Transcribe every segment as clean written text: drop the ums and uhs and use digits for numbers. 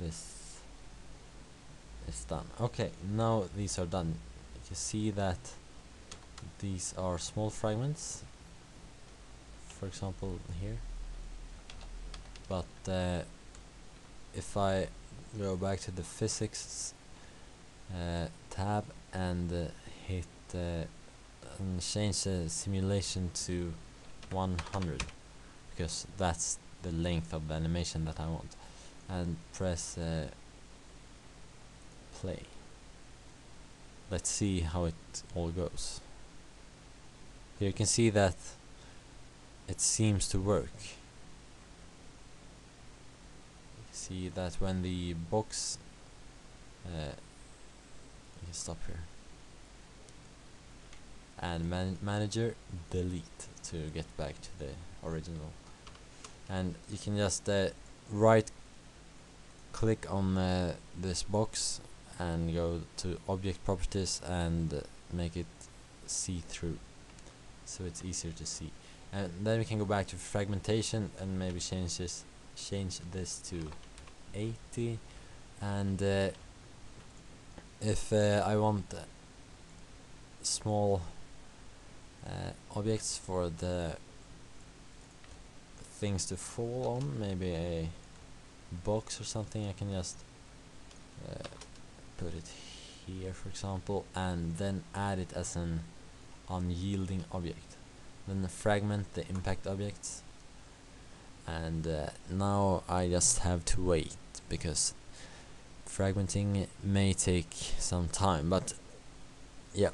this is done. Okay, now these are done. You can see that these are small fragments, for example here, but if I go back to the physics tab and hit and change the simulation to 100, because that's the length of the animation that I want, and press play. Let's see how it all goes. Here you can see that it seems to work. You can see that when the box you can stop here and manager delete to get back to the original, and you can just right click on this box and go to object properties and make it see-through, so it's easier to see. And then we can go back to fragmentation and maybe change this to 80, and if I want small objects for the things to fall on, maybe a box or something, I can just put it here, for example, and then add it as an unyielding object. Then fragment the impact objects, and now I just have to wait, because fragmenting may take some time, but yeah,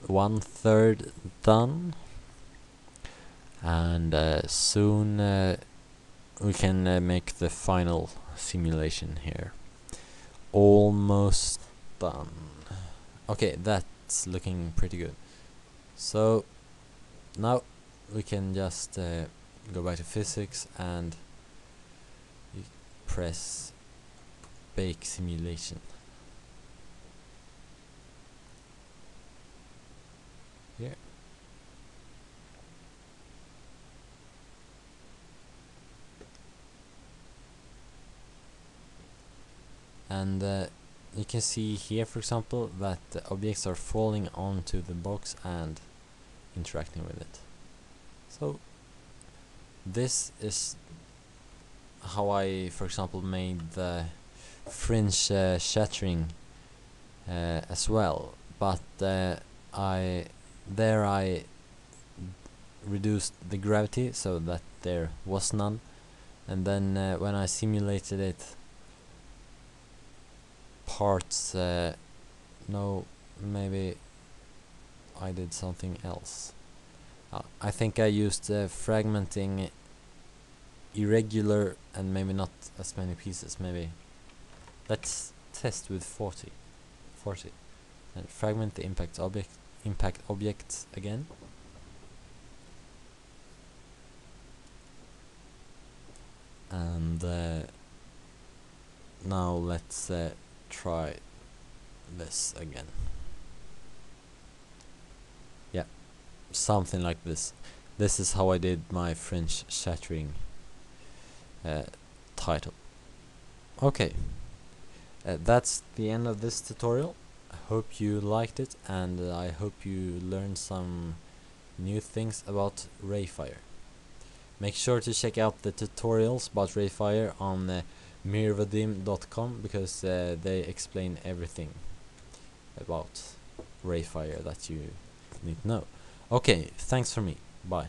1/3 done, and soon we can make the final simulation here. Almost done. Okay, that's looking pretty good. So now we can just go back to physics and press bake simulation. Here. And you can see here, for example, that the objects are falling onto the box and interacting with it. So this is how I, for example, made the fringe shattering as well, but I reduced the gravity so that there was none, and then when I simulated it, parts no, maybe I did something else. I think I used fragmenting irregular and maybe not as many pieces. Maybe let's test with 40 and fragment the impact objects again, and now let's try this again. Yeah, something like this. This is how I did my Fringe shattering title. Okay, that's the end of this tutorial. I hope you liked it, and I hope you learned some new things about RayFire. Make sure to check out the tutorials about RayFire on mirvadim.com, because they explain everything about RayFire that you need to know. Okay, thanks for me. Bye.